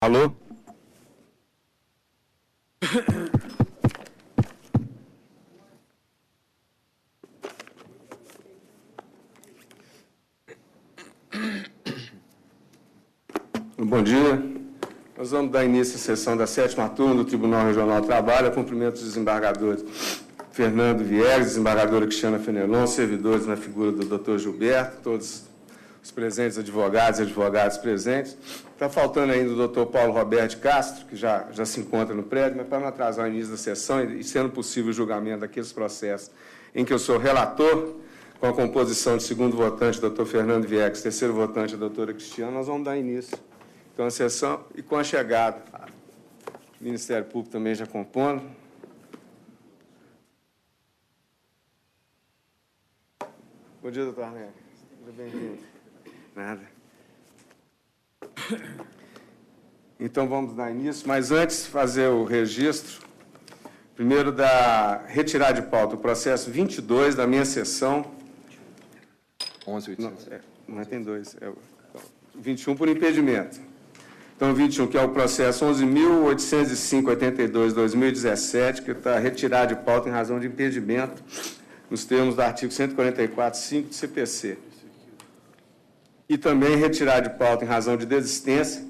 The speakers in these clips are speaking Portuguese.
Alô? Bom dia. Nós vamos dar início à sessão da 7ª turma do Tribunal Regional do Trabalho. A cumprimento dos desembargadores Fernando Viegas, desembargadora Cristiana Fenelon, servidores na figura do Dr. Gilberto, todos os presentes, advogados e advogadas presentes. Está faltando ainda o Dr. Paulo Roberto de Castro, que já se encontra no prédio, mas para não atrasar o início da sessão e sendo possível o julgamento daqueles processos em que eu sou relator, com a composição de segundo votante, Dr. Fernando Viegas, terceiro votante, a doutora Cristiana, nós vamos dar início. Então, a sessão, e com a chegada, o Ministério Público também já compondo. Bom dia, doutor Arnélio. Seja bem-vindo. Nada. Então, vamos dar início, mas antes, fazer o registro, primeiro, retirar de pauta o processo 22 da minha sessão. 11.800. Não tem dois. 21 por impedimento. Então, 21, que é o processo 11.805/82/2017, que está retirado de pauta em razão de impedimento, nos termos do artigo 144.5 do CPC. E também retirar de pauta em razão de desistência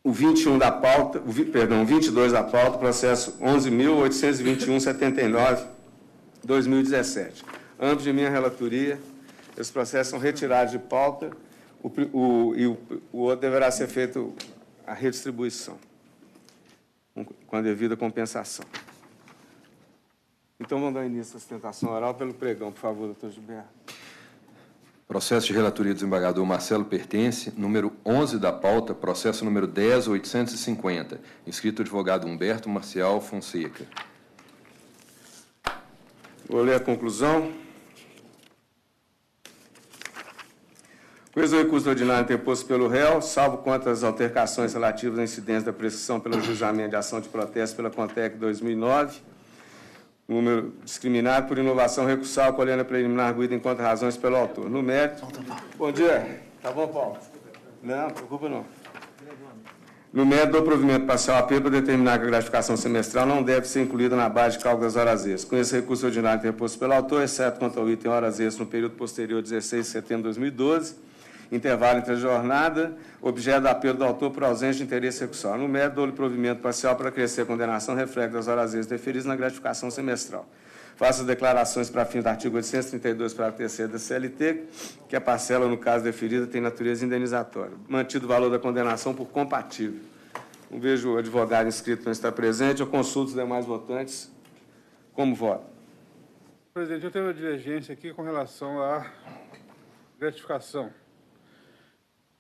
o 21 da pauta, o 22 da pauta, processo 11.829/2017. Ambos de minha relatoria, esses processos são retirados de pauta. O outro deverá ser feito a redistribuição, com a devida compensação. Então, vamos dar início à sustentação oral pelo pregão, por favor, doutor Gilberto. Processo de relatoria do desembargador Marcelo Pertence, número 11 da pauta, processo número 10.850, inscrito o advogado Humberto Marcial Fonseca. Vou ler a conclusão. Coisa o recurso ordinário interposto pelo réu, salvo quanto às altercações relativas à incidência da prescrição pelo juizamento de ação de protesto pela CONTEC 2009, número discriminado por inovação recursal, colhendo preliminar arguida em contra-razões pelo autor. No mérito... Bom dia. Tá bom, Paulo? Não, preocupa não. No mérito do provimento parcial a para determinar que a gratificação semestral não deve ser incluída na base de cálculo das horas extras. Com esse recurso ordinário interposto pelo autor, exceto quanto ao item horas extras no período posterior, 16 de setembro de 2012, intervalo entre a jornada, objeto da apelo do autor por ausência de interesse recursal. No mérito, dou-lhe provimento parcial para acrescer a condenação reflexo das horas extras deferidas na gratificação semestral. Faço as declarações para fins do artigo 832, parágrafo 3º da CLT, que a parcela, no caso deferida, tem natureza indenizatória. Mantido o valor da condenação por compatível. Não vejo o advogado inscrito não estar presente, eu consulto os demais votantes. Como voto? Presidente, eu tenho uma divergência aqui com relação à gratificação.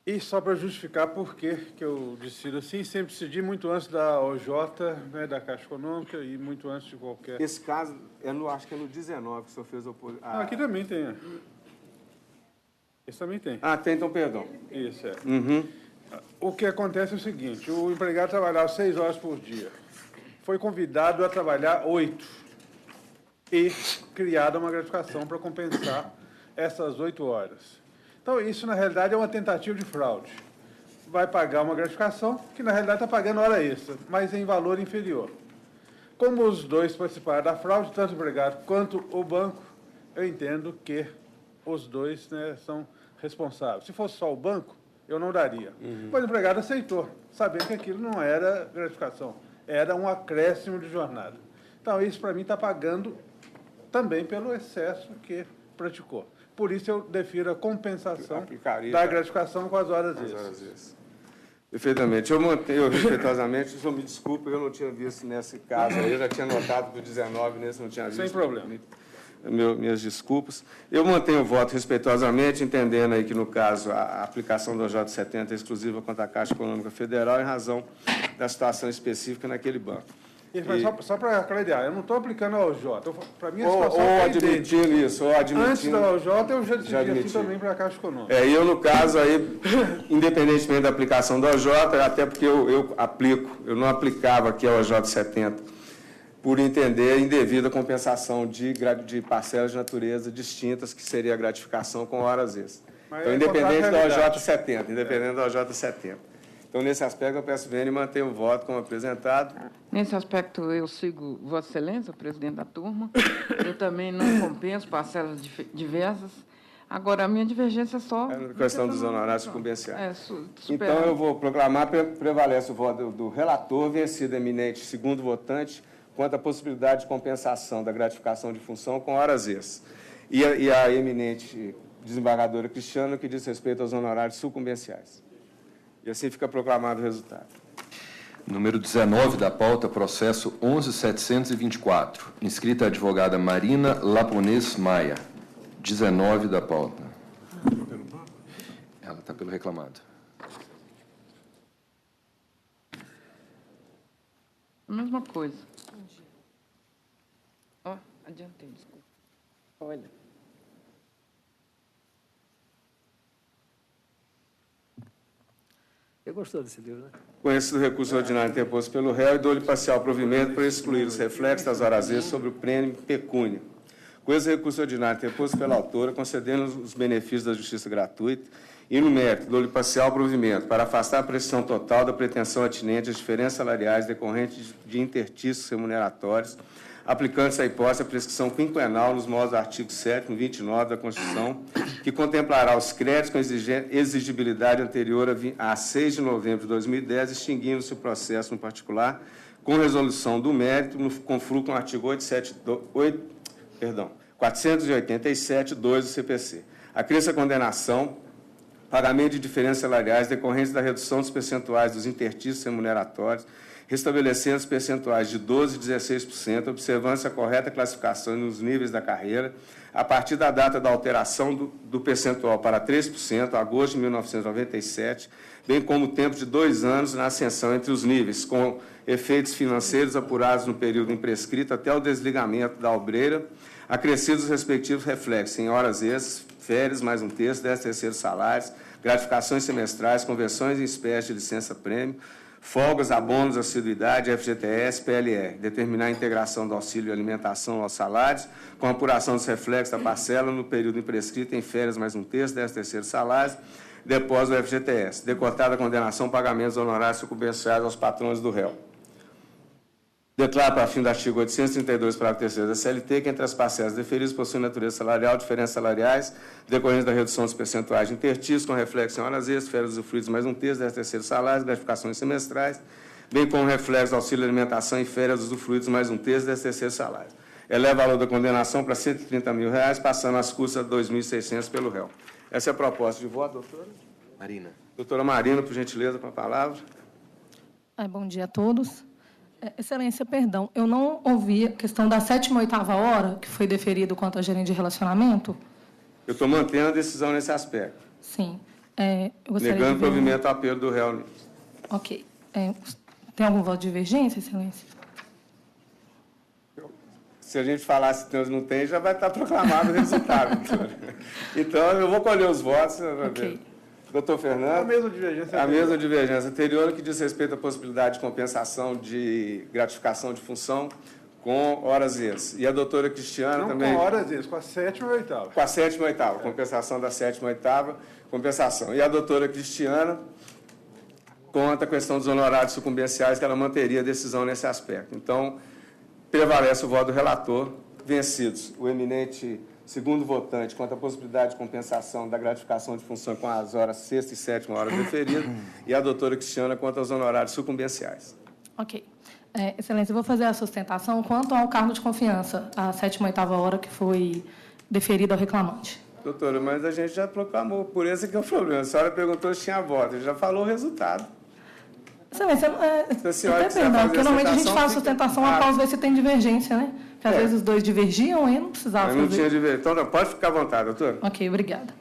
E só para justificar por que eu decido assim, sempre decidi muito antes da OJ, né, da Caixa Econômica, e muito antes de qualquer... Esse caso, acho que é no 19 que o senhor fez oposição. Aqui também tem. Esse também tem. Ah, tem, então, perdão. Isso, é. Uhum. O que acontece é o seguinte, o empregado trabalhava 6 horas por dia. Foi convidado a trabalhar 8. E criada uma gratificação para compensar essas 8 horas. Então, isso, na realidade, é uma tentativa de fraude. Vai pagar uma gratificação que, na realidade, está pagando hora extra, mas em valor inferior. Como os dois participaram da fraude, tanto o empregado quanto o banco, eu entendo que os dois, né, são responsáveis. Se fosse só o banco, eu não daria. Mas o empregado aceitou, sabendo que aquilo não era gratificação, era um acréscimo de jornada. Então, isso, para mim, está pagando também pelo excesso que praticou. Por isso, eu defiro a compensação da gratificação com as horas extras. Perfeitamente. Eu mantenho, respeitosamente, o senhor me desculpa, eu não tinha visto nesse caso aí, eu já tinha notado que o 19 nesse não tinha visto. Sem problema. Minhas desculpas. Eu mantenho o voto respeitosamente, entendendo aí que, no caso, a aplicação do OJ70 é exclusiva quanto à Caixa Econômica Federal, em razão da situação específica naquele banco. Só para clarear, eu não estou aplicando a OJ. Para mim, a situação ou é admitindo isso, ou admitindo... Antes da OJ, eu já decidi assim também para a Caixa Econômica. E eu, no caso, aí, independentemente da aplicação da OJ, até porque eu não aplicava aqui a OJ 70, por entender indevida compensação de parcelas de natureza distintas, que seria a gratificação com horas extras. Então, independente da OJ 70, Então, nesse aspecto, eu peço vênia e manter o voto como apresentado. Nesse aspecto, eu sigo Vossa Excelência, presidente da turma. Eu também não compenso parcelas diversas. Agora, a minha divergência é só... É a questão dos honorários sucumbenciais. Então, eu vou proclamar, prevalece o voto do relator, vencido eminente segundo votante, quanto à possibilidade de compensação da gratificação de função com horas extras. E a eminente desembargadora Cristiana, que diz respeito aos honorários sucumbenciais. E assim fica proclamado o resultado. Número 19 da pauta, processo 11.724. Inscrita a advogada Marina Laponês Maia. 19 da pauta. Ela está pelo reclamado. a mesma coisa. Ó, adiantei, desculpa. Olha. Você gostou desse livro, né? Conhecido o recurso ordinário interposto pelo réu e dou-lhe parcial provimento para excluir os reflexos das horas extras sobre o prêmio pecúnia. Com esse recurso ordinário interposto pela autora, concedendo os benefícios da justiça gratuita e, no mérito, dou-lhe parcial provimento para afastar a pressão total da pretensão atinente às diferenças salariais decorrentes de intertícios remuneratórios, aplicando-se à hipótese a prescrição quinquenal nos moldes do artigo 7º, 29 da Constituição, que contemplará os créditos com exigibilidade anterior a 6 de novembro de 2010, extinguindo-se o processo no particular, com resolução do mérito, no conflito com o artigo 487, 2 do CPC. Acresce a condenação, pagamento de diferenças salariais decorrentes da redução dos percentuais dos intertícios remuneratórios, restabelecendo os percentuais de 12% e 16%, observando-se a correta classificação nos níveis da carreira, a partir da data da alteração do percentual para 3%, agosto de 1997, bem como o tempo de 2 anos na ascensão entre os níveis, com efeitos financeiros apurados no período imprescrito até o desligamento da obreira, acrescidos os respectivos reflexos em horas extras, férias, mais um terço, 10º salários, gratificações semestrais, conversões em espécie de licença-prêmio, folgas, abonos, assiduidade, FGTS, PLR, determinar a integração do auxílio e alimentação aos salários, com apuração dos reflexos da parcela no período imprescrito em férias, mais um terço, 10º salários, depósito do FGTS, decortada a condenação, pagamentos honorários sucumbenciais aos patrões do réu. Declara, para fim do artigo 832, parágrafo 3º da CLT, que entre as parcelas deferidas possuem natureza salarial, diferenças salariais, decorrentes da redução dos percentuais de intertícios, com reflexo em horas extras, férias usufruídas mais um terço, 10º salários, gratificações semestrais, bem como reflexo auxílio alimentação e férias usufruídas mais um terço, 10º salários. Eleva o valor da condenação para R$ 130 mil, passando as custas de 2.600 pelo réu. Essa é a proposta de voto, doutora. Marina. Doutora Marina, por gentileza, com a palavra. Bom dia a todos. Excelência, perdão, eu não ouvi a questão da 7ª e 8ª hora, que foi deferido quanto a gerente de relacionamento. Eu estou mantendo a decisão nesse aspecto. Sim. Eu gostaria negando de ver... provimento ao apelo do réu. Ok. Tem algum voto de divergência, excelência? Se a gente falar se tem ou não tem, já vai estar proclamado o resultado. Então, eu vou colher os votos. Ok. Doutor Fernando. A mesma divergência. A mesma divergência anterior, que diz respeito à possibilidade de compensação de gratificação de função com horas extras. E a doutora Cristiana Não também... com horas extras, com a 7ª e 8ª. Com a 7ª e 8ª, compensação da 7ª e 8ª, compensação. E a doutora Cristiana, conta a questão dos honorários sucumbenciais, que ela manteria a decisão nesse aspecto. Então, prevalece o voto do relator, vencidos o eminente segundo votante quanto à possibilidade de compensação da gratificação de função com as horas 6ª e 7ª horas referidas, e a doutora Cristiana quanto aos honorários sucumbenciais. Ok. Excelência, eu vou fazer a sustentação quanto ao cargo de confiança, a 7ª e 8ª hora que foi deferida ao reclamante. Doutora, mas a gente já proclamou, por esse que é o problema. A senhora perguntou se tinha voto, já falou o resultado. Excelência, senhora até perdão, porque normalmente a gente faz a sustentação fica... após ver se tem divergência, né? Porque às vezes os dois divergiam e não precisava fazer. Não fazer. tinha divergência. Então, pode ficar à vontade, doutora. Ok, obrigada.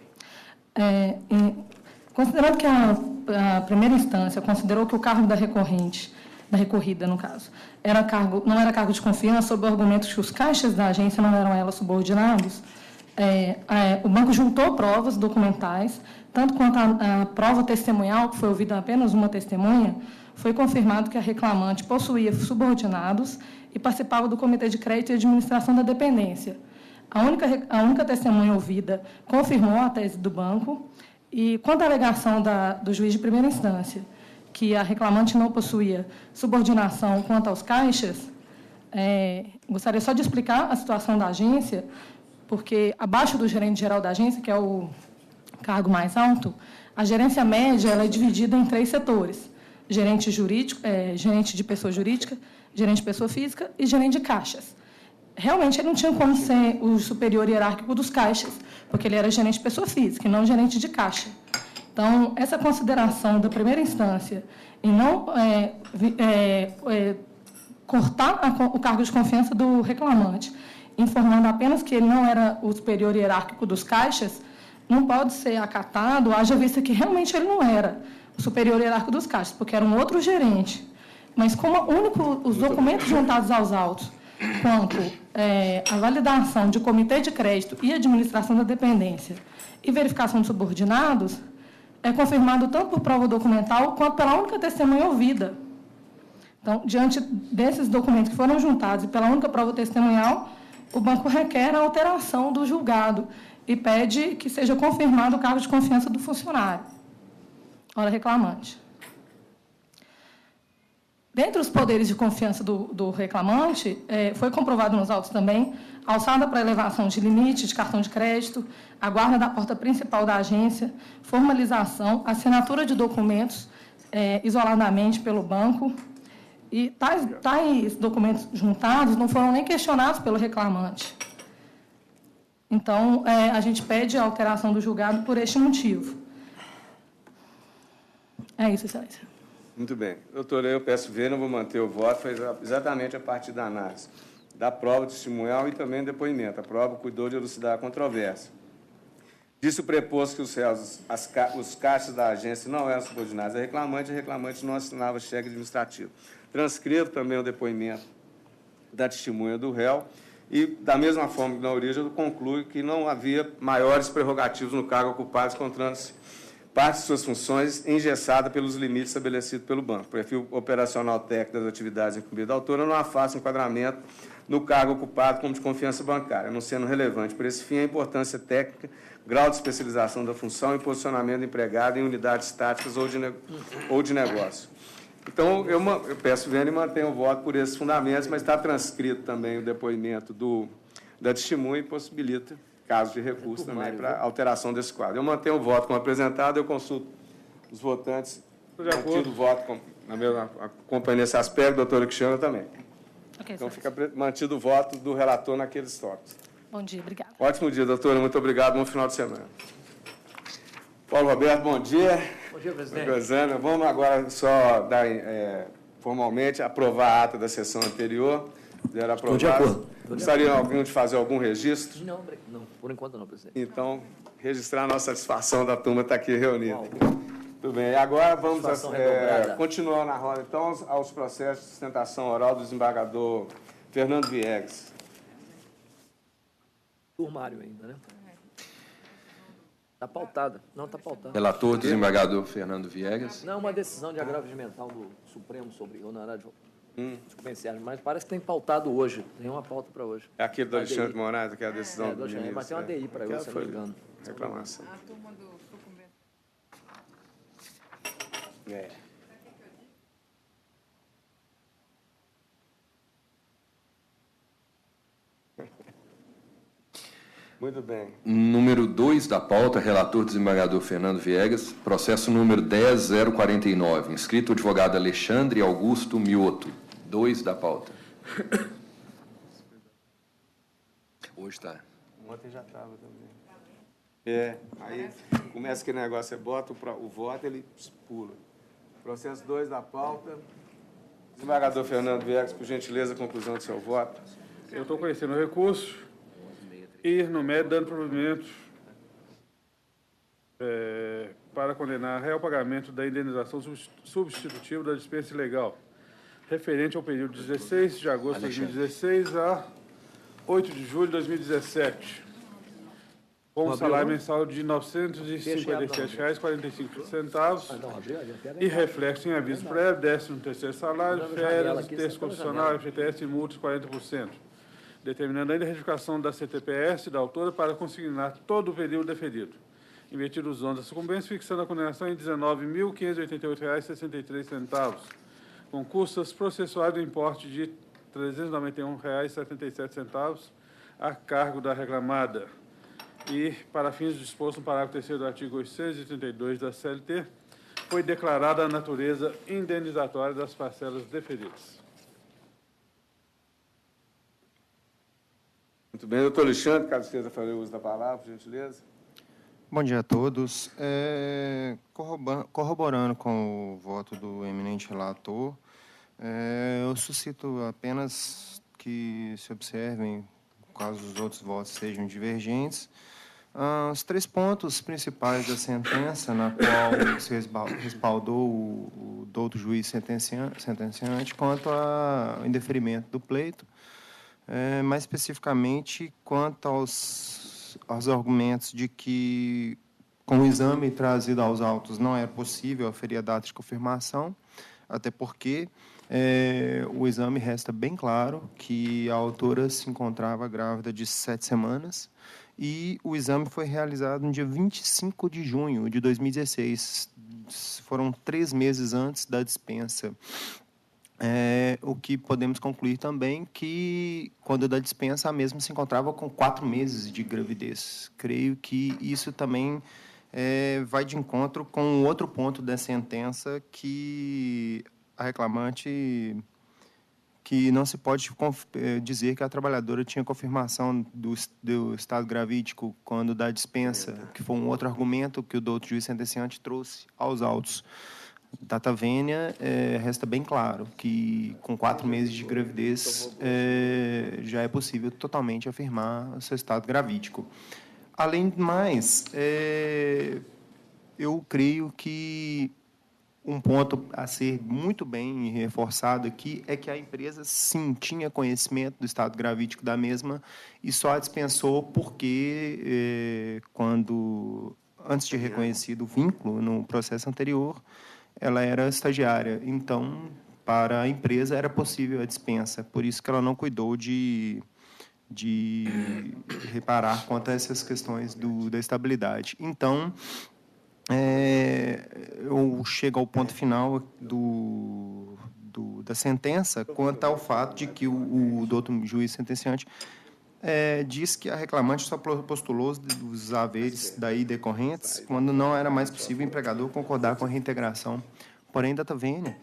Considerando que a primeira instância considerou que o cargo da recorrida, no caso, não era cargo de confiança, sob o argumento que os caixas da agência não eram elas subordinados, o banco juntou provas documentais, tanto quanto a prova testemunhal, que foi ouvida apenas uma testemunha, foi confirmado que a reclamante possuía subordinados e participava do Comitê de Crédito e Administração da Dependência. A única testemunha ouvida confirmou a tese do banco e, quanto à alegação do juiz de primeira instância, que a reclamante não possuía subordinação quanto aos caixas, gostaria só de explicar a situação da agência, porque abaixo do gerente-geral da agência, que é o cargo mais alto, a gerência média ela é dividida em 3 setores: gerente jurídico, gerente de pessoa jurídica, gerente de pessoa física e gerente de caixas. Realmente, ele não tinha como ser o superior hierárquico dos caixas, porque ele era gerente de pessoa física e não gerente de caixa. Então, essa consideração da primeira instância em não cortar o cargo de confiança do reclamante, informando apenas que ele não era o superior hierárquico dos caixas, não pode ser acatado, haja vista que realmente ele não era o superior hierárquico dos caixas, porque era um outro gerente. Mas como os documentos juntados aos autos, quanto a validação de comitê de crédito e administração da dependência e verificação de subordinados, é confirmado tanto por prova documental quanto pela única testemunha ouvida. Então, diante desses documentos que foram juntados e pela única prova testemunhal, o banco requer a alteração do julgado e pede que seja confirmado o cargo de confiança do funcionário. Ora, reclamante. Dentre os poderes de confiança do reclamante, foi comprovado nos autos também a alçada para elevação de limite de cartão de crédito, a guarda da porta principal da agência, formalização, assinatura de documentos isoladamente pelo banco. E tais documentos juntados não foram nem questionados pelo reclamante. Então, a gente pede a alteração do julgado por este motivo. É isso, excelência. Muito bem. Doutora, eu peço ver, não vou manter o voto, foi exatamente a partir da análise da prova testemunhal e também do depoimento. A prova cuidou de elucidar a controvérsia. Disse o preposto que os caixas da agência não eram subordinados a reclamante não assinava cheque administrativo. Transcrevo também o depoimento da testemunha do réu e, da mesma forma que na origem, eu concluo que não havia maiores prerrogativos no cargo ocupado, encontrando-se parte de suas funções engessada pelos limites estabelecidos pelo banco. O perfil operacional técnico das atividades incumbidas da autora não afasta enquadramento no cargo ocupado como de confiança bancária, não sendo relevante. Por esse fim, a importância técnica, grau de especialização da função e posicionamento do empregado em unidades táticas ou de negócio. Então, eu peço ver e mantenho o voto por esses fundamentos, mas está transcrito também o depoimento da testemunha e possibilita caso de recurso também para alteração desse quadro. Eu mantenho o voto como apresentado, eu consulto os votantes, mantido o voto, acompanhando esse aspecto, doutora Cristiana também. Okay, então, fica mantido o voto do relator naqueles tópicos. Bom dia, obrigada. Ótimo dia, doutora, muito obrigado, bom final de semana. Paulo Roberto, bom dia. Bom dia, presidente. Rosana, vamos agora só dar, formalmente aprovar a ata da sessão anterior. Estou de acordo. Gostaria alguém de fazer algum registro? Não, por enquanto não, presidente. Então, registrar a nossa satisfação da turma estar aqui reunida. Tudo bem. Agora vamos continuar na roda, então, aos processos de sustentação oral do desembargador Fernando Viegas. Turmário ainda, né? Está pautada. Não, está pautada. Relator, desembargador Fernando Viegas. Não, uma decisão de agravo regimental do Supremo sobre honorário dispensiário, mas parece que tem pautado hoje. Tem uma pauta para hoje. É aquele do Alexandre de Moraes, que é a decisão do ministro. Mas tem uma DI para eu, se não me engano. Reclamação. A turma do sucumbente. Muito bem. Número 2 da pauta, relator desembargador Fernando Viegas, processo número 10.049, inscrito o advogado Alexandre Augusto Mioto. 2 da pauta. Hoje está. Ontem já estava também. Aí começa aquele negócio, você bota o voto, ele pula. Processo 2 da pauta. Desembargador Fernando Viegas, por gentileza, conclusão do seu voto. Eu estou conhecendo o recurso e, no mérito, dando provimento para condenar réu pagamento da indenização substitutiva da dispensa ilegal, referente ao período de 16 de agosto de 2016 a 8 de julho de 2017, com um salário mensal de R$ 957,45 e reflexo em aviso prévio, 13º salário, férias, texto constitucional, FGTS e multas 40%, determinando ainda a retificação da CTPS da autora para consignar todo o período deferido. invertido os ônus da sucumbência, fixando a condenação em R$ 19.588,63, com custas processuais do importe de R$ 391,77 a cargo da reclamada. E, para fins dispostos no parágrafo 3º do artigo 832 da CLT, foi declarada a natureza indenizatória das parcelas deferidas. Muito bem, doutor Alexandre, caso esteja fazer uso da palavra, por gentileza. Bom dia a todos. Corroborando com o voto do eminente relator, eu suscito apenas que se observem, caso os outros votos sejam divergentes, os 3 pontos principais da sentença, na qual se respaldou o douto juiz sentenciante quanto ao indeferimento do pleito, mais especificamente quanto aos argumentos de que, com o exame trazido aos autos, não era possível aferir a data de confirmação, até porque o exame resta bem claro que a autora se encontrava grávida de 7 semanas e o exame foi realizado no dia 25 de junho de 2016. Foram 3 meses antes da dispensa. O que podemos concluir também que, quando da dispensa, a mesma se encontrava com 4 meses de gravidez. Creio que isso também vai de encontro com outro ponto da sentença, que a reclamante, que não se pode dizer que a trabalhadora tinha confirmação do estado gravídico quando da dispensa, que foi um outro argumento que o doutor juiz sentenciante trouxe aos autos. Data vênia, resta bem claro que, com 4 meses de gravidez, já é possível totalmente afirmar o seu estado gravídico. Além do mais, eu creio que um ponto a ser muito bem reforçado aqui é que a empresa, sim, tinha conhecimento do estado gravídico da mesma e só a dispensou porque, antes de reconhecido o vínculo no processo anterior, ela era estagiária. Então, para a empresa, era possível a dispensa. Por isso que ela não cuidou de reparar quanto a essas questões da estabilidade. Então, eu chego ao ponto final da sentença quanto ao fato de que o doutor juiz sentenciante diz que a reclamante só postulou os haveres daí decorrentes quando não era mais possível o empregador concordar com a reintegração. Porém, data vênia,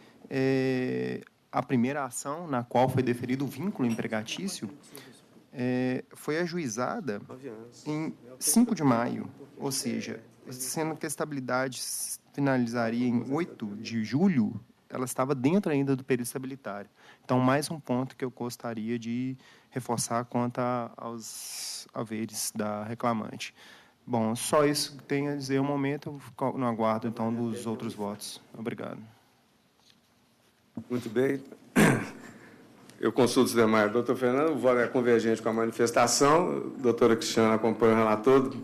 a primeira ação na qual foi deferido o vínculo empregatício foi ajuizada em 5 de maio, ou seja, sendo que a estabilidade finalizaria em 8 de julho, ela estava dentro ainda do período estabilitário. Então, mais um ponto que eu gostaria de reforçar quanto aos haveres da reclamante. Bom, só isso que tenho a dizer no momento. Eu fico no aguardo, então, dos outros votos. Obrigado. Muito bem. Eu consulto os demais. Doutor Fernando, o voto é convergente com a manifestação. Doutora Cristiana acompanha o relator.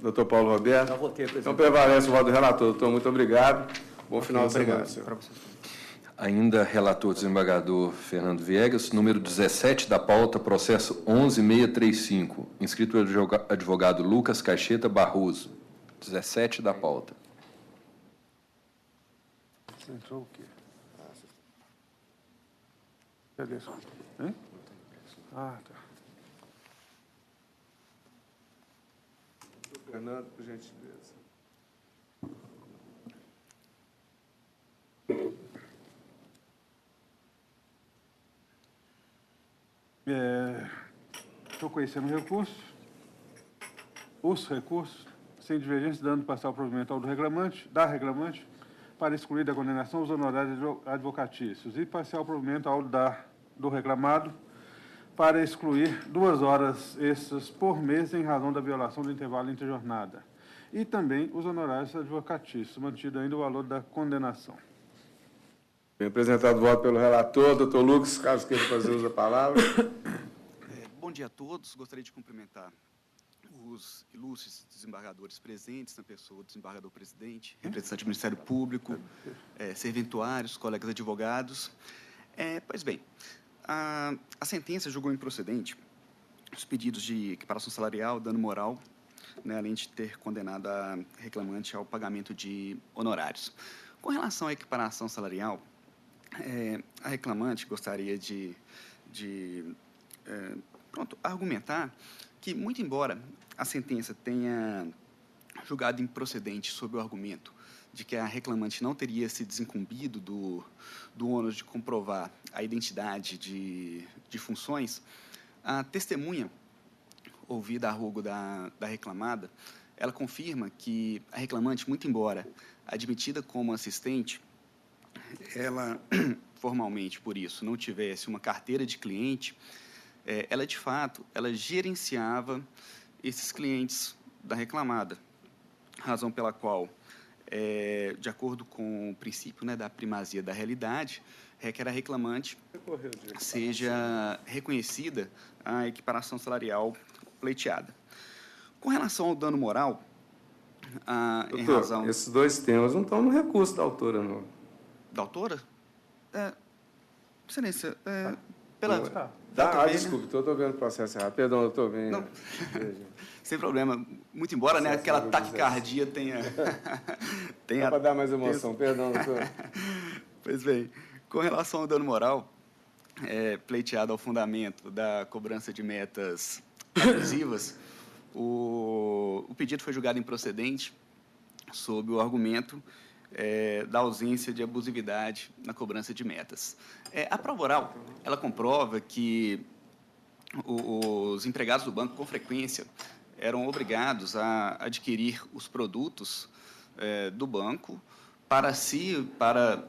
Doutor Paulo Roberto. Já votei, presidente. Então, prevalece o voto do relator. Doutor, muito obrigado. Bom final de semana. Obrigado. Ainda relator desembargador Fernando Viegas, número 17 da pauta, processo 11.635, inscrito advogado Lucas Caixeta Barroso. 17 da pauta. Você entrou o quê? Cadê isso? Hein? Ah, tá. Fernando, por gentileza. Estou conhecendo o recurso. Os recursos, sem divergência, dando passar o provimento ao da reclamante, para excluir da condenação os honorários advocatícios, e parcial provimento ao do reclamado, para excluir 2 horas extras por mês em razão da violação do intervalo entre jornada, e também os honorários advocatícios, mantido ainda o valor da condenação. Bem apresentado o voto pelo relator. Doutor Lucas, caso queira fazer uso da palavra. Bom dia a todos. Gostaria de cumprimentar os ilustres desembargadores presentes, na pessoa do desembargador-presidente, representante do Ministério Público, serventuários, colegas advogados. Pois bem, a sentença julgou improcedente os pedidos de equiparação salarial, dano moral, né, além de ter condenado a reclamante ao pagamento de honorários. Com relação à equiparação salarial, a reclamante gostaria de argumentar que, muito embora a sentença tenha julgado improcedente sob o argumento de que a reclamante não teria se desincumbido do ônus de comprovar a identidade de funções, a testemunha ouvida a arrogo da reclamada, ela confirma que a reclamante, muito embora admitida como assistente, ela, formalmente, por isso, não tivesse uma carteira de cliente, ela, de fato, ela gerenciava esses clientes da reclamada, razão pela qual, de acordo com o princípio, né, da primazia da realidade, requer a reclamante seja reconhecida a equiparação salarial pleiteada. Com relação ao dano moral, Doutor, em razão... esses dois temas não estão no recurso da autora, não. Da autora? Excelência, desculpe, estou vendo o processo errado. Perdão, doutor, vem. Não. Sem problema. Muito embora, né, aquela taquicardia tenha... Só para dar mais emoção. Perdão, doutor. Pois bem, com relação ao dano moral, pleiteado ao fundamento da cobrança de metas abusivas, o pedido foi julgado improcedente sob o argumento da ausência de abusividade na cobrança de metas. A prova oral, ela comprova que os empregados do banco, com frequência, eram obrigados a adquirir os produtos do banco para si, para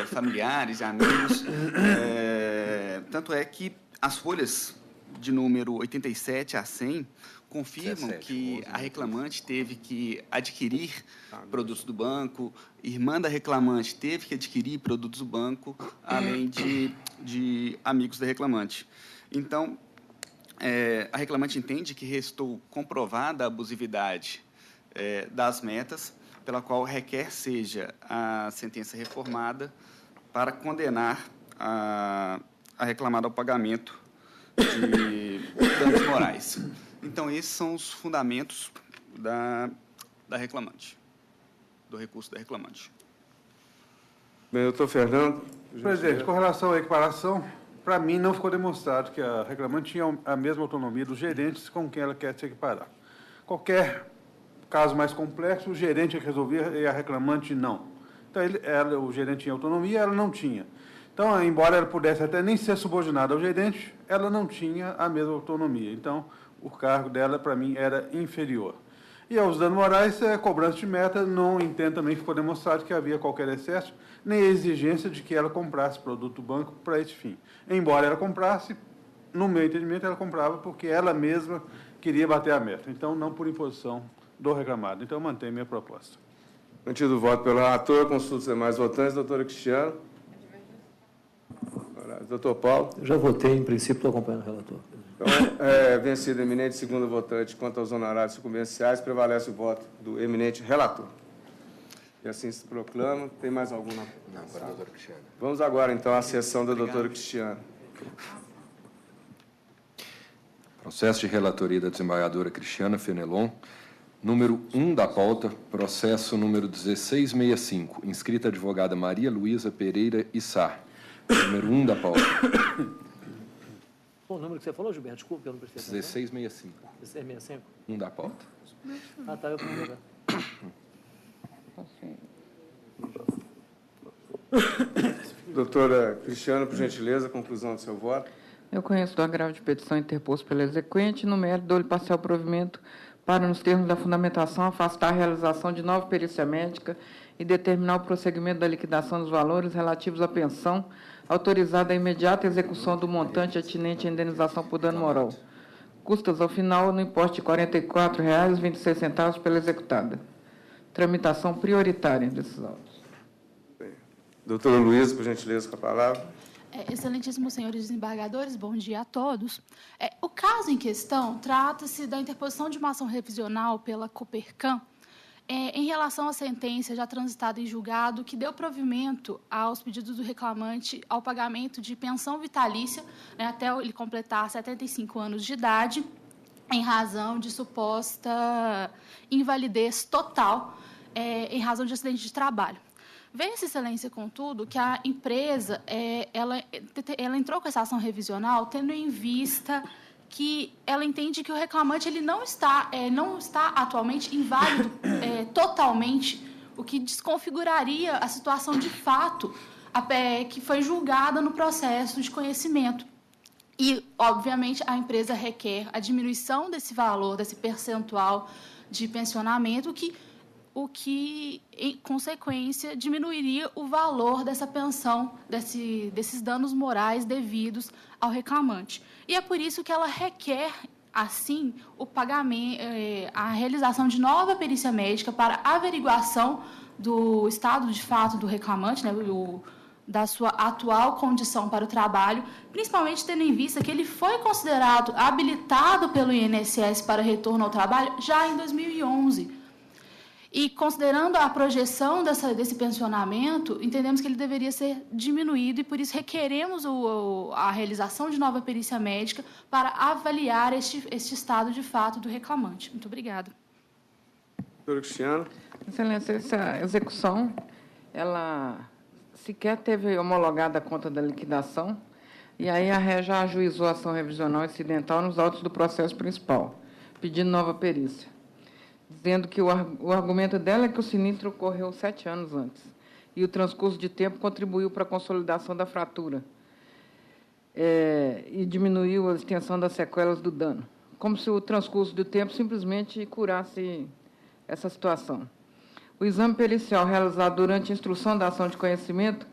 familiares e amigos. Tanto é que as folhas de número 87 a 100 confirmam 17, que a reclamante teve que adquirir produtos do banco, irmã da reclamante teve que adquirir produtos do banco, além de amigos da reclamante. Então, a reclamante entende que restou comprovada a abusividade das metas, pela qual requer seja a sentença reformada para condenar a reclamada ao pagamento de danos morais. Então, esses são os fundamentos da reclamante, do recurso da reclamante. Bem, doutor Fernando. Presidente, com relação à equiparação, para mim não ficou demonstrado que a reclamante tinha a mesma autonomia dos gerentes com quem ela quer se equiparar. Qualquer caso mais complexo, o gerente é que resolvia e a reclamante não. Então, o gerente tinha autonomia, ela não tinha. Então, embora ela pudesse até nem ser subordinada ao gerente, ela não tinha a mesma autonomia. Então, o cargo dela, para mim, era inferior. E aos danos morais, cobrança de meta, não entendo também que ficou demonstrado que havia qualquer excesso, nem exigência de que ela comprasse produto do banco para esse fim. Embora ela comprasse, no meu entendimento, ela comprava porque ela mesma queria bater a meta. Então, não por imposição do reclamado. Então, eu mantenho minha proposta. Mantido o voto pelo relator, consulta os demais votantes. Doutora Cristiano. Doutor Paulo. Eu já votei, em princípio, estou acompanhando o relator. Então, vencido o eminente segundo votante quanto aos honorários sucumbenciais, prevalece o voto do eminente relator. E assim se proclama. Tem mais alguma? Não, para a doutora Cristiana. Vamos agora, então, à sessão da doutora Cristiana. Processo de relatoria da desembargadora Cristiana Fenelon. Número 1 da pauta, processo número 1665, inscrita advogada Maria Luísa Pereira Issá. Número 1 da pauta. O número que você falou, Gilberto? Desculpe, eu não prestei atenção. 1665. 1665? 1 da pauta. Ah, tá, eu vou ver. Doutora Cristiana, por gentileza, conclusão do seu voto. Eu conheço do agravo de petição interposto pelo exequente, no mérito dou-lhe parcial provimento para, nos termos da fundamentação, afastar a realização de nova perícia médica e determinar o prosseguimento da liquidação dos valores relativos à pensão, autorizada a imediata execução do montante atinente à indenização por dano moral. Custas ao final no importe de R$ 44,26 pela executada. Tramitação prioritária desses autos. Doutora Luísa, por gentileza, com a palavra. Excelentíssimos senhores desembargadores, bom dia a todos. O caso em questão trata-se da interposição de uma ação revisional pela Copercam em relação à sentença já transitada em julgado que deu provimento aos pedidos do reclamante ao pagamento de pensão vitalícia, até ele completar 75 anos de idade, em razão de suposta invalidez total em razão de acidente de trabalho. Vê-se, Excelência, contudo, que a empresa ela entrou com essa ação revisional tendo em vista que ela entende que o reclamante ele não está atualmente inválido totalmente, o que desconfiguraria a situação de fato que foi julgada no processo de conhecimento. E, obviamente, a empresa requer a diminuição desse valor, desse percentual de pensionamento, o que, em consequência, diminuiria o valor dessa pensão, desses danos morais devidos ao reclamante. E é por isso que ela requer, assim, o pagamento, a realização de nova perícia médica para averiguação do estado de fato do reclamante, né, da sua atual condição para o trabalho, principalmente tendo em vista que ele foi considerado habilitado pelo INSS para retorno ao trabalho já em 2011. E, considerando a projeção desse pensionamento, entendemos que ele deveria ser diminuído e, por isso, requeremos a realização de nova perícia médica para avaliar este estado de fato do reclamante. Muito obrigada. Doutor Cristiano. Excelência, essa execução, ela sequer teve homologada a conta da liquidação, e aí a RE já ajuizou a ação revisional incidental nos autos do processo principal, pedindo nova perícia, dizendo que o argumento dela é que o sinistro ocorreu 7 anos antes, e o transcurso de tempo contribuiu para a consolidação da fratura e diminuiu a extensão das sequelas do dano, como se o transcurso do tempo simplesmente curasse essa situação. O exame pericial realizado durante a instrução da ação de conhecimento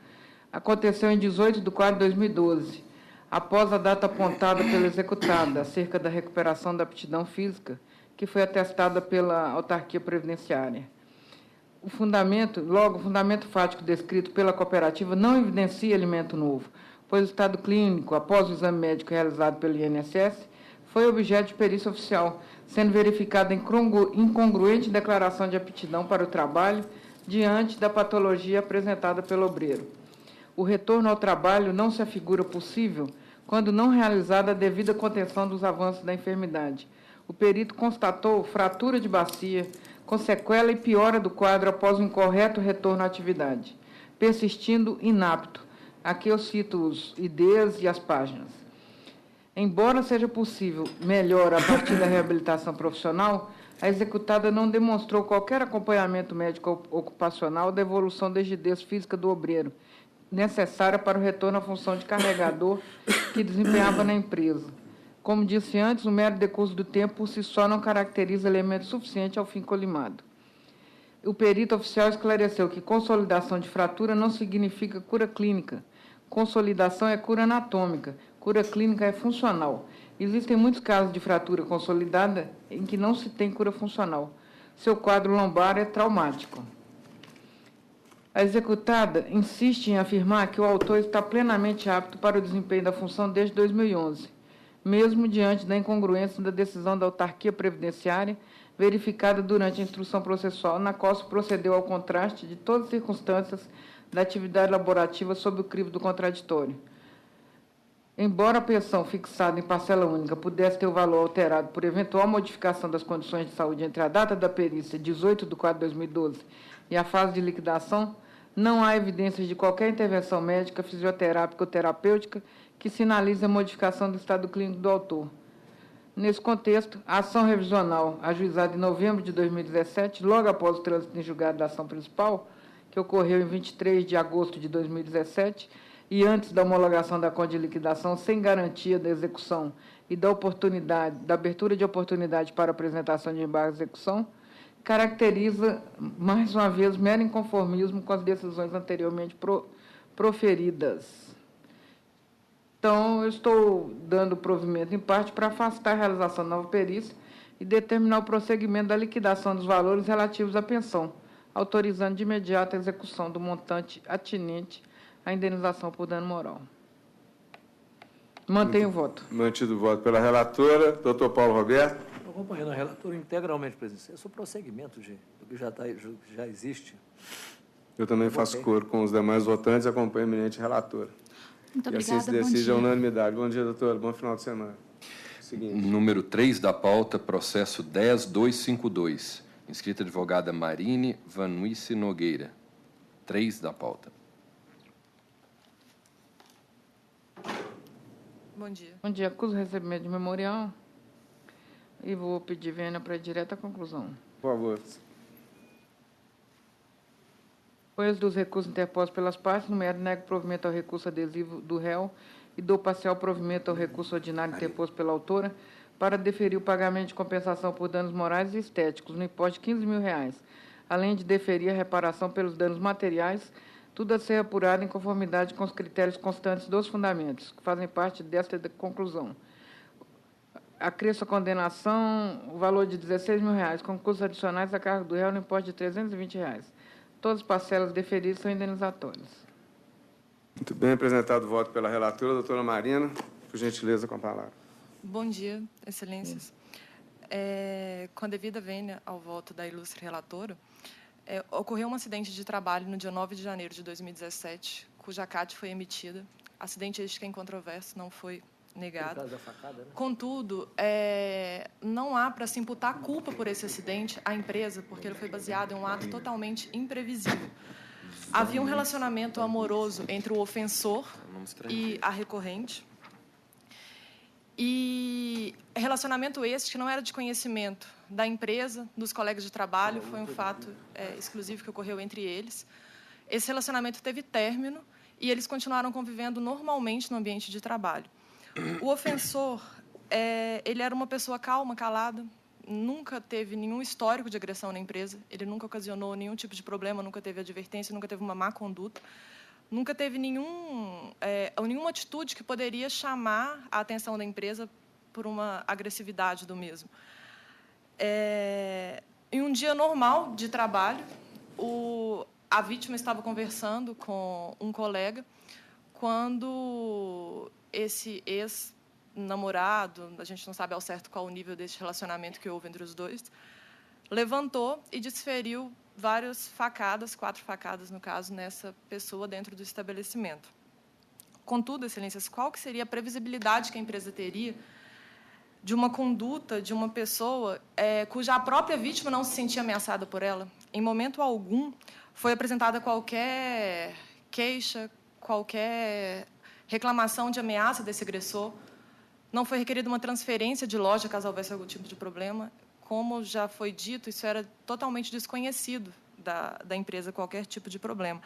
aconteceu em 18 de 4 de 2012, após a data apontada pela executada, acerca da recuperação da aptidão física, que foi atestada pela autarquia previdenciária. O fundamento fático descrito pela cooperativa não evidencia elemento novo, pois o estado clínico, após o exame médico realizado pelo INSS, foi objeto de perícia oficial, sendo verificada incongruente declaração de aptidão para o trabalho diante da patologia apresentada pelo obreiro. O retorno ao trabalho não se afigura possível quando não realizada a devida contenção dos avanços da enfermidade. O perito constatou fratura de bacia, com sequela e piora do quadro após o incorreto retorno à atividade, persistindo inapto. Aqui eu cito os IDs e as páginas. Embora seja possível melhora a partir da reabilitação profissional, a executada não demonstrou qualquer acompanhamento médico ocupacional da evolução da rigidez física do obreiro, necessária para o retorno à função de carregador que desempenhava na empresa. Como disse antes, o mero decurso do tempo por si só não caracteriza elemento suficiente ao fim colimado. O perito oficial esclareceu que consolidação de fratura não significa cura clínica. Consolidação é cura anatômica, cura clínica é funcional. Existem muitos casos de fratura consolidada em que não se tem cura funcional. Seu quadro lombar é traumático. A executada insiste em afirmar que o autor está plenamente apto para o desempenho da função desde 2011, mesmo diante da incongruência da decisão da autarquia previdenciária verificada durante a instrução processual, na qual se procedeu ao contraste de todas as circunstâncias da atividade laborativa sob o crivo do contraditório. Embora a pensão fixada em parcela única pudesse ter o valor alterado por eventual modificação das condições de saúde entre a data da perícia, 18 de 4 de 2012, e a fase de liquidação, não há evidências de qualquer intervenção médica, fisioterápica ou terapêutica que sinalize a modificação do estado clínico do autor. Nesse contexto, a ação revisional, ajuizada em novembro de 2017, logo após o trânsito em julgado da ação principal, que ocorreu em 23 de agosto de 2017, e antes da homologação da conta de liquidação, sem garantia da execução e da abertura de oportunidade para apresentação de embargo de execução, caracteriza, mais uma vez, mero inconformismo com as decisões anteriormente proferidas. Então, eu estou dando provimento, em parte, para afastar a realização da nova perícia e determinar o prosseguimento da liquidação dos valores relativos à pensão, autorizando de imediato a execução do montante atinente à indenização por dano moral. Mantenho o voto. Mantido o voto pela relatora. Doutor Paulo Roberto. Acompanhando a relatora integralmente, presidente. Esse é o prosseguimento do que já existe. Eu também faço coro com os demais votantes e acompanho a eminente relatora. Muito e obrigada, assim se decide a unanimidade. Bom dia, doutora. Bom final de semana. Seguinte. Número 3 da pauta, processo 10252. Inscrita advogada Marine Vanuice Nogueira. 3 da pauta. Bom dia. Bom dia. Acuso o recebimento de memorial e vou pedir vênia para ir direto à conclusão. Por favor. Com êxito dos recursos interpostos pelas partes, no mérito, nego provimento ao recurso adesivo do réu e dou parcial provimento ao recurso ordinário interposto pela autora para deferir o pagamento de compensação por danos morais e estéticos no importe de R$15.000, além de deferir a reparação pelos danos materiais, tudo a ser apurado em conformidade com os critérios constantes dos fundamentos, que fazem parte desta conclusão. Acresço a condenação o valor de R$16.000, com custos adicionais a cargo do réu no importe de R$320. Todas as parcelas deferidas são indenizatórias. Muito bem, apresentado o voto pela relatora, doutora Marina, por gentileza, com a palavra. Bom dia, excelências. Com a devida vênia ao voto da ilustre relatora, ocorreu um acidente de trabalho no dia 9 de janeiro de 2017, cuja CAT foi emitida. Acidente este que é incontroverso, não foi negado. Contudo, não há para se imputar culpa por esse acidente à empresa, porque ele foi baseado em um ato totalmente imprevisível. Havia um relacionamento amoroso entre o ofensor e a recorrente, e relacionamento este que não era de conhecimento da empresa, dos colegas de trabalho, foi um fato exclusivo que ocorreu entre eles. Esse relacionamento teve término e eles continuaram convivendo normalmente no ambiente de trabalho. O ofensor, ele era uma pessoa calma, calada, nunca teve nenhum histórico de agressão na empresa, ele nunca ocasionou nenhum tipo de problema, nunca teve advertência, nunca teve uma má conduta, nunca teve nenhuma atitude que poderia chamar a atenção da empresa por uma agressividade do mesmo. Em um dia normal de trabalho, a vítima estava conversando com um colega quando esse ex-namorado, a gente não sabe ao certo qual o nível desse relacionamento que houve entre os dois, levantou e desferiu várias facadas, 4 facadas, no caso, nessa pessoa dentro do estabelecimento. Contudo, excelências, qual que seria a previsibilidade que a empresa teria de uma conduta de uma pessoa cuja a própria vítima não se sentia ameaçada por ela? Em momento algum foi apresentada qualquer queixa, qualquer reclamação de ameaça desse agressor, não foi requerida uma transferência de loja caso houvesse algum tipo de problema. Como já foi dito, isso era totalmente desconhecido da empresa, qualquer tipo de problema.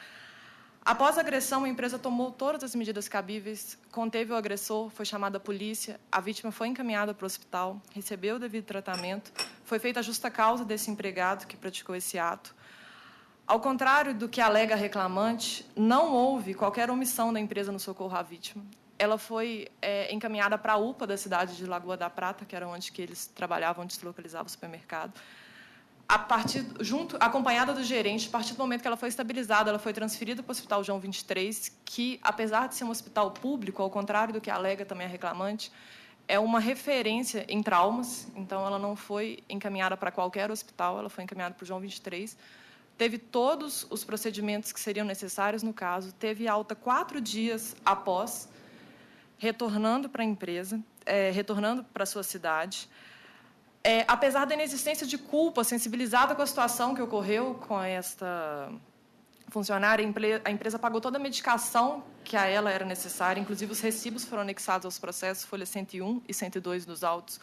Após a agressão, a empresa tomou todas as medidas cabíveis, conteve o agressor, foi chamada a polícia, a vítima foi encaminhada para o hospital, recebeu o devido tratamento, foi feita a justa causa desse empregado que praticou esse ato. Ao contrário do que alega a reclamante, não houve qualquer omissão da empresa no socorro à vítima. Ela foi encaminhada para a UPA da cidade de Lagoa da Prata, que era onde que eles trabalhavam, onde se localizava o supermercado. Acompanhada do gerente, a partir do momento que ela foi estabilizada, ela foi transferida para o Hospital João 23, que, apesar de ser um hospital público, ao contrário do que alega também a reclamante, é uma referência em traumas, então ela não foi encaminhada para qualquer hospital, ela foi encaminhada para o João 23, teve todos os procedimentos que seriam necessários no caso, teve alta 4 dias após, retornando para a empresa, retornando para a sua cidade. Apesar da inexistência de culpa, sensibilizada com a situação que ocorreu com esta funcionária, a empresa pagou toda a medicação que a ela era necessária, inclusive os recibos foram anexados aos processos, folha 101 e 102 dos autos.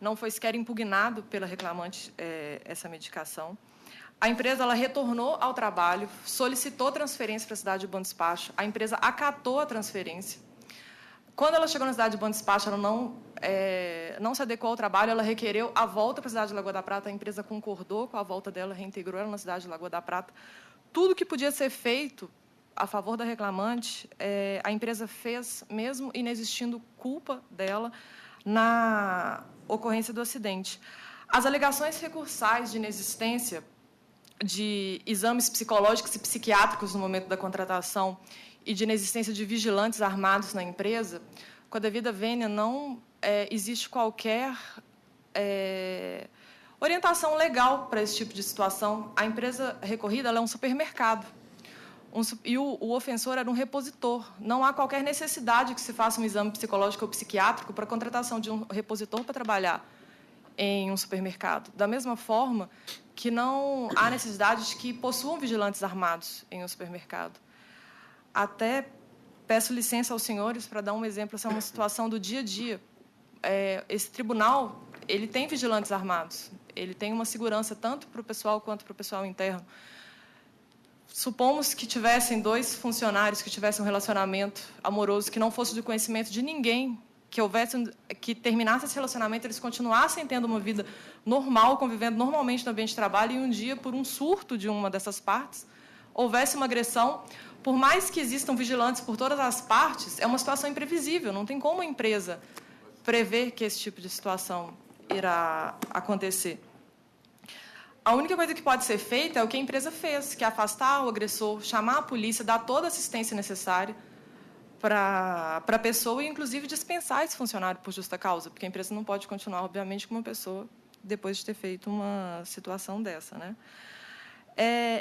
Não foi sequer impugnado pela reclamante essa medicação. A empresa ela retornou ao trabalho, solicitou transferência para a cidade de Bom Despacho, a empresa acatou a transferência. Quando ela chegou na cidade de Bom Despacho, ela não se adequou ao trabalho, ela requereu a volta para a cidade de Lagoa da Prata, a empresa concordou com a volta dela, reintegrou ela na cidade de Lagoa da Prata. Tudo que podia ser feito a favor da reclamante, a empresa fez, mesmo inexistindo culpa dela na ocorrência do acidente. As alegações recursais de inexistência de exames psicológicos e psiquiátricos no momento da contratação e de inexistência de vigilantes armados na empresa, com a devida vênia, não existe qualquer orientação legal para esse tipo de situação. A empresa recorrida ela é um supermercado. E o ofensor era um repositor. Não há qualquer necessidade que se faça um exame psicológico ou psiquiátrico para a contratação de um repositor para trabalhar em um supermercado. Da mesma forma que não há necessidade de que possuam vigilantes armados em um supermercado. Até peço licença aos senhores para dar um exemplo. Essa é uma situação do dia a dia. Esse tribunal ele tem vigilantes armados. Ele tem uma segurança tanto para o pessoal quanto para o pessoal interno. Supomos que tivessem 2 funcionários que tivessem um relacionamento amoroso que não fosse do conhecimento de ninguém, que terminasse esse relacionamento, eles continuassem tendo uma vida normal, convivendo normalmente no ambiente de trabalho, e um dia, por um surto de uma dessas partes, houvesse uma agressão. Por mais que existam vigilantes por todas as partes, é uma situação imprevisível. Não tem como a empresa prever que esse tipo de situação irá acontecer. A única coisa que pode ser feita é o que a empresa fez, que é afastar o agressor, chamar a polícia, dar toda a assistência necessária para a pessoa e, inclusive, dispensar esse funcionário por justa causa, porque a empresa não pode continuar, obviamente, com uma pessoa depois de ter feito uma situação dessa, né?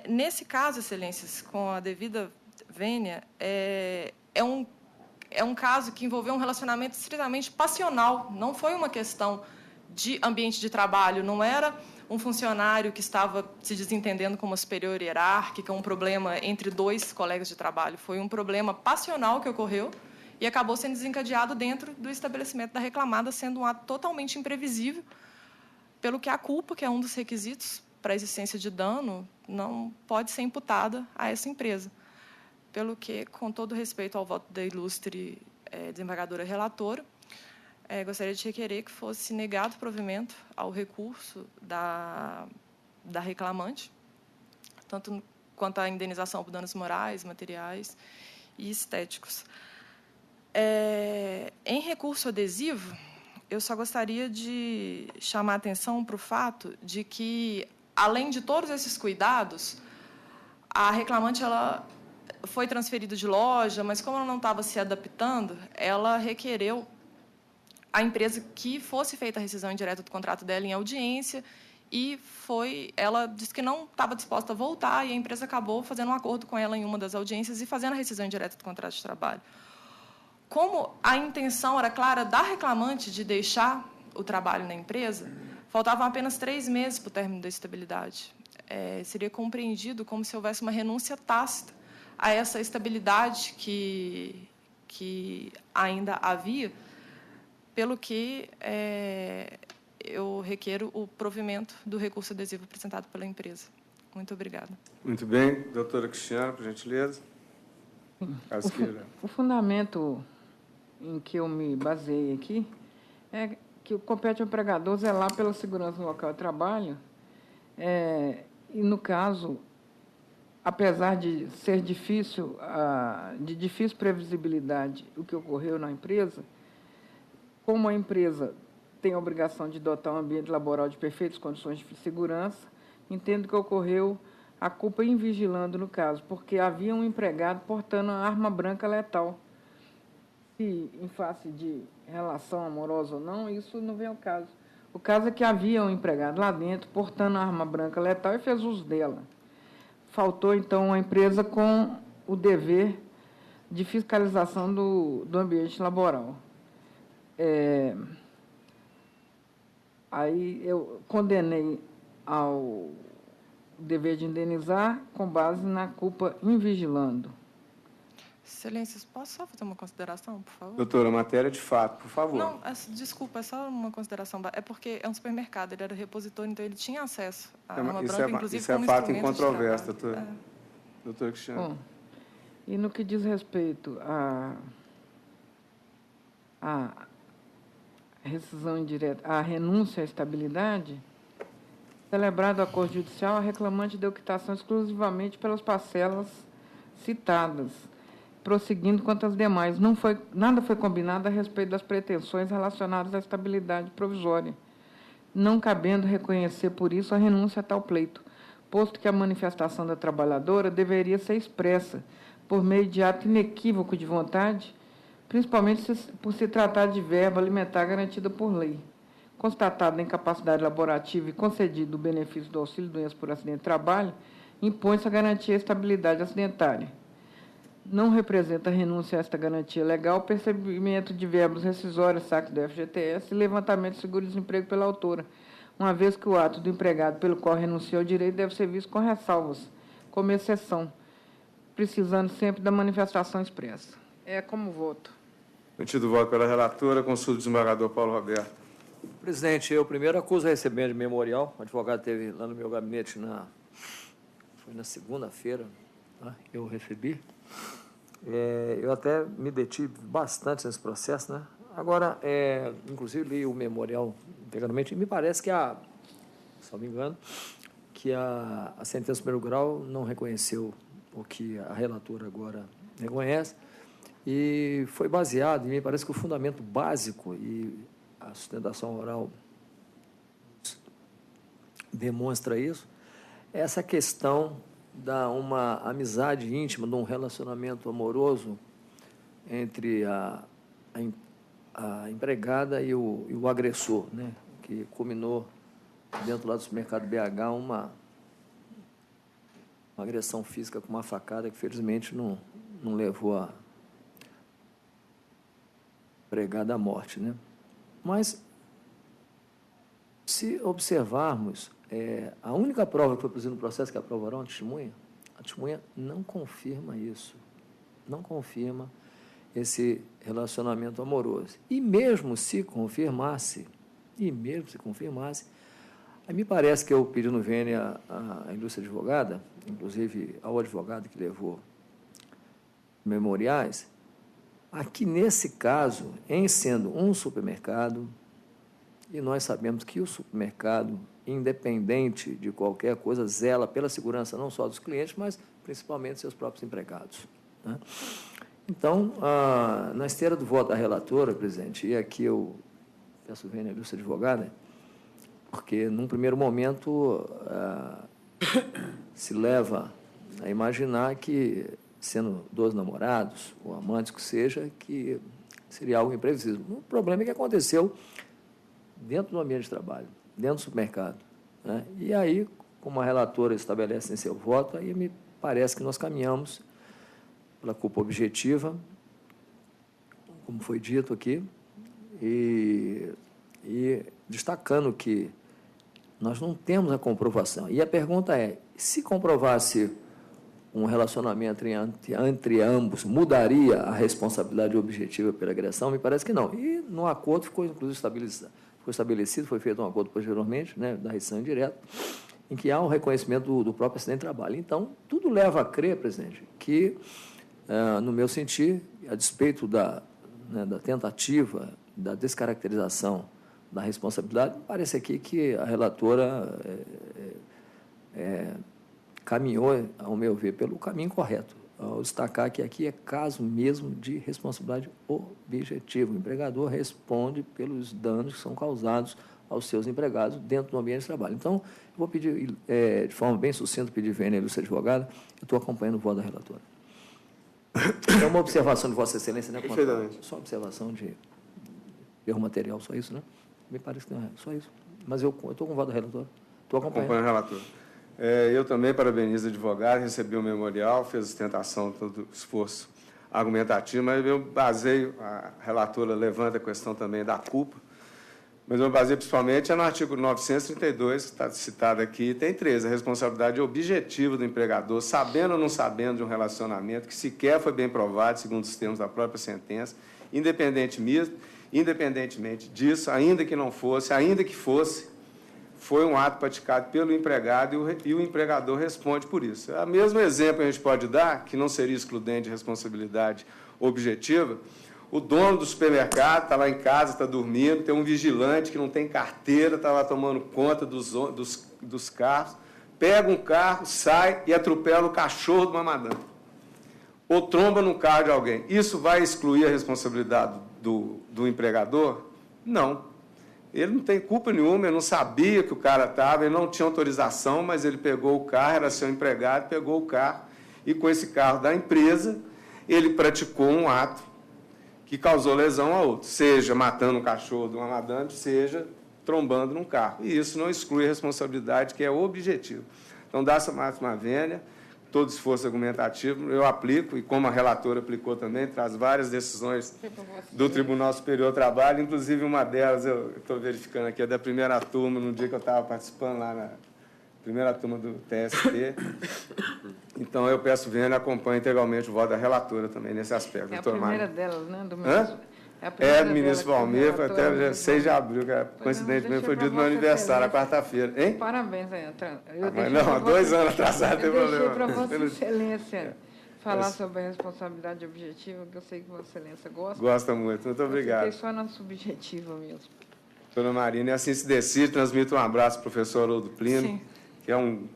Nesse caso, Excelências, com a devida vênia, é um caso que envolveu um relacionamento estritamente passional, não foi uma questão de ambiente de trabalho, não era um funcionário que estava se desentendendo com uma superior hierárquica, um problema entre 2 colegas de trabalho. Foi um problema passional que ocorreu e acabou sendo desencadeado dentro do estabelecimento da reclamada, sendo um ato totalmente imprevisível, pelo que a culpa, que é um dos requisitos para a existência de dano, não pode ser imputada a essa empresa. Pelo que, com todo respeito ao voto da ilustre desembargadora relatora, gostaria de requerer que fosse negado provimento ao recurso da reclamante, tanto quanto à indenização por danos morais, materiais e estéticos. Em recurso adesivo, eu só gostaria de chamar a atenção para o fato de que, além de todos esses cuidados, a reclamante ela foi transferida de loja, mas como ela não estava se adaptando, ela requereu a empresa que fosse feita a rescisão indireta do contrato dela em audiência e ela disse que não estava disposta a voltar e a empresa acabou fazendo um acordo com ela em uma das audiências e fazendo a rescisão indireta do contrato de trabalho. Como a intenção era clara da reclamante de deixar o trabalho na empresa, faltavam apenas 3 meses para o término da estabilidade. Seria compreendido como se houvesse uma renúncia tácita a essa estabilidade que ainda havia, pelo que eu requero o provimento do recurso adesivo apresentado pela empresa. Muito obrigada. Muito bem. Doutora Cristiana, por gentileza. O fundamento em que eu me baseei aqui é que compete ao empregador zelar pela segurança no local de trabalho e, no caso, apesar de ser difícil previsibilidade o que ocorreu na empresa, como a empresa tem a obrigação de dotar um ambiente laboral de perfeitas condições de segurança, entendo que ocorreu a culpa invigilando no caso, porque havia um empregado portando uma arma branca letal. Se em face de relação amorosa ou não, isso não vem ao caso. O caso é que havia um empregado lá dentro portando a arma branca letal e fez uso dela. Faltou, então, a empresa com o dever de fiscalização do ambiente laboral. Aí eu condenei ao dever de indenizar com base na culpa invigilando. Excelências, posso só fazer uma consideração, por favor? Doutora, matéria de fato, por favor. Não, desculpa, é só uma consideração. É porque é um supermercado, ele era repositor, então ele tinha acesso à arma branca, inclusive isso como fato instrumento incontroverso, de trabalho. doutora Cristiana. Bom, e no que diz respeito à rescisão indireta, à renúncia à estabilidade, celebrado o acordo judicial, a reclamante deu quitação exclusivamente pelas parcelas citadas, prosseguindo quanto às demais. Nada foi combinado a respeito das pretensões relacionadas à estabilidade provisória, não cabendo reconhecer, por isso, a renúncia a tal pleito, posto que a manifestação da trabalhadora deveria ser expressa por meio de ato inequívoco de vontade, principalmente por se tratar de verba alimentar garantida por lei. Constatada a incapacidade laborativa e concedido o benefício do auxílio-doença por acidente de trabalho, impõe-se a garantia da estabilidade acidentária. não representa renúncia a esta garantia legal, percebimento de verbas rescisórias, saques do FGTS e levantamento de seguro-desemprego pela autora, uma vez que o ato do empregado pelo qual renunciou ao direito deve ser visto com ressalvas, como exceção, precisando sempre da manifestação expressa. É como voto. Mantido o voto pela relatora, consulta do desembargador Paulo Roberto. Presidente, eu primeiro acuso recebimento de memorial. O advogado esteve lá no meu gabinete foi na segunda-feira, tá? Eu recebi. Eu até me detive bastante nesse processo, né? Agora, inclusive, li o memorial integralmente e me parece que se não me engano, que a sentença do primeiro grau não reconheceu o que a relatora agora reconhece e foi baseado, e me parece que o fundamento básico e a sustentação oral demonstra isso, essa questão uma amizade íntima, de um relacionamento amoroso entre a empregada e o agressor, né? Que culminou dentro lá do supermercado BH uma agressão física com uma facada que, felizmente, não levou a empregada à morte, né? Mas, se observarmos, a única prova que foi produzida no processo, que é a prova oral, a testemunha não confirma isso, não confirma esse relacionamento amoroso. E mesmo se confirmasse, aí me parece que eu pedi no vênia à ilustre advogada, inclusive ao advogado que levou memoriais, aqui nesse caso, em sendo um supermercado, e nós sabemos que o supermercado, independente de qualquer coisa, zela pela segurança não só dos clientes, mas principalmente seus próprios empregados, né? Então, na esteira do voto da relatora, presidente, e aqui eu peço vênia à ilustre advogada, porque, num primeiro momento, se leva a imaginar que, sendo dois namorados, ou amantes que seja, que seria algo imprevisível. O problema é que aconteceu dentro do ambiente de trabalho, dentro do supermercado, né? E aí, como a relatora estabelece em seu voto, aí me parece que nós caminhamos pela culpa objetiva, como foi dito aqui, e destacando que nós não temos a comprovação. E a pergunta é, se comprovasse um relacionamento entre ambos, mudaria a responsabilidade objetiva pela agressão? Me parece que não. E no acordo ficou, inclusive, estabelecido, foi feito um acordo posteriormente, né, da rescisão indireta, em que há um reconhecimento do próprio acidente de trabalho. Então, tudo leva a crer, presidente, que, no meu sentir, a despeito da tentativa, da descaracterização da responsabilidade, parece aqui que a relatora caminhou, ao meu ver, pelo caminho correto, ao destacar que aqui é caso mesmo de responsabilidade objetiva. O empregador responde pelos danos que são causados aos seus empregados dentro do ambiente de trabalho. Então, eu vou pedir, de forma bem sucinta, pedir vênia à ilustre advogada, eu estou acompanhando o voto da relatora. É uma observação de Vossa Excelência, né? Perfeitamente. Só observação de erro material, só isso, né? Me parece que não é só isso. Mas eu estou com o voto da relatora. Estou acompanhando. Acompanho o relator. Eu também parabenizo o advogado, recebi o memorial, fez sustentação, todo o esforço argumentativo, mas eu baseio, a relatora levanta a questão também da culpa, mas eu baseio principalmente no artigo 932, que está citado aqui, tem 13, a responsabilidade objetiva do empregador, sabendo ou não sabendo de um relacionamento que sequer foi bem provado, segundo os termos da própria sentença, independentemente disso, ainda que não fosse, ainda que fosse, foi um ato praticado pelo empregado e o empregador responde por isso. O mesmo exemplo que a gente pode dar, que não seria excludente de responsabilidade objetiva, o dono do supermercado está lá em casa, está dormindo, tem um vigilante que não tem carteira, está lá tomando conta dos carros, pega um carro, sai e atropela o cachorro de uma madame, ou tromba no carro de alguém. Isso vai excluir a responsabilidade do empregador? Não. Ele não tem culpa nenhuma, ele não sabia que o cara estava, ele não tinha autorização, mas ele pegou o carro, era seu empregado, pegou o carro, e com esse carro da empresa, ele praticou um ato que causou lesão a outro, seja matando um cachorro de uma madame, seja trombando num carro. E isso não exclui a responsabilidade, que é objetiva. Então, dá essa máxima vênia, todo esforço argumentativo, eu aplico, e como a relatora aplicou também, traz várias decisões do Tribunal Superior do Trabalho, inclusive uma delas, eu estou verificando aqui, é da primeira turma, no dia que eu estava participando lá na primeira turma do TST. Então, eu peço vênia e acompanho integralmente o voto da relatora também nesse aspecto. É a primeira delas, né? Do É, ministro Valmir, foi até 6 de abril, que coincidentemente foi dia do meu aniversário, na quarta-feira. Hein? Parabéns, mas não, há 2 anos atrasado, não tem problema. Eu deixei para Vossa Excelência falar sobre a responsabilidade objetiva, que eu sei que Vossa Excelência gosta. Gosta muito obrigado. Eu fiquei só na subjetiva mesmo. Dona Marina, e assim se decide, transmito um abraço ao professor Haroldo Plino, Sim. que é um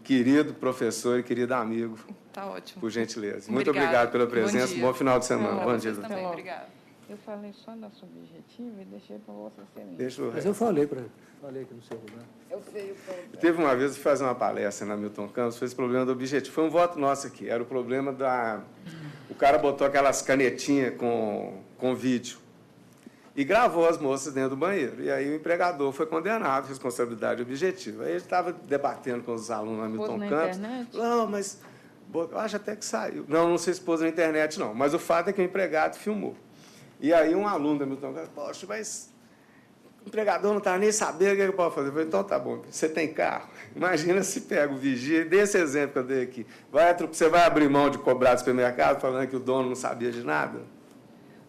querido professor e querido amigo. Tá ótimo. Por gentileza. Muito obrigado pela presença, bom final de semana. Bom dia, também, obrigado. Eu falei só da subjetiva e deixei para Vossa Excelência. Deixa eu... Mas eu falei para ele. Falei aqui no seu lugar. Eu sei o problema. Teve uma vez, eu fui fazer uma palestra na Milton Campos, foi esse problema do objetivo. Foi um voto nosso aqui, era o problema da... O cara botou aquelas canetinhas com vídeo e gravou as moças dentro do banheiro. E aí o empregador foi condenado, responsabilidade objetiva. Aí ele estava debatendo com os alunos na Milton Campos. Internet? Não, mas... Eu acho até que saiu. Não sei se pôs na internet, não. Mas o fato é que o empregado filmou. E aí um aluno da Milton Campos, poxa, mas o empregador não está nem sabendo o que ele pode fazer. Eu falei, então tá bom, você tem carro? Imagina se pega o vigia, desse exemplo que eu dei aqui. Você vai abrir mão de cobrar do supermercado falando que o dono não sabia de nada?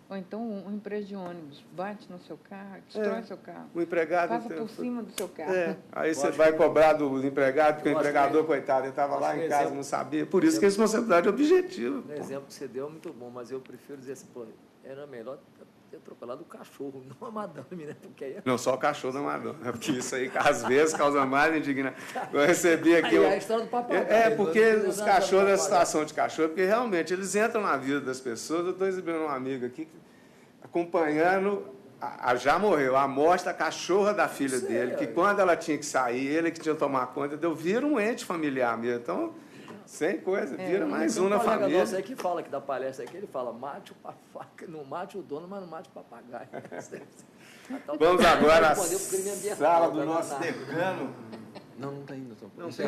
Ou então uma empresa de ônibus bate no seu carro, destrói seu carro. O empregado... Passa por cima do seu carro. Aí você vai cobrar do empregado, porque o empregador, coitado, ele estava lá em casa, não sabia. Por isso que a responsabilidade é objetiva. O exemplo que você deu é muito bom, mas eu prefiro dizer assim, pô, era melhor ter atropelado o cachorro, não a madame, né? Porque aí... Não, só o cachorro da madame. Porque isso aí, às vezes, causa mais indignação. Eu recebi aqui... Aí é a história do papagaio. Porque os cachorros, a situação de cachorro, porque realmente eles entram na vida das pessoas. Eu estou exibindo um amigo aqui, acompanhando... Já morreu, a morte da cachorra da filha dele, que quando ela tinha que sair, ele que tinha que tomar conta, vira um ente familiar mesmo. Então... Sem coisa, vira mais um na família. Nossa aí que fala que da palestra aqui, ele fala, mate o papaca, não mate o dono, mas não mate o papagaio. Vamos agora à sala do nosso decano. Não está indo. Não tem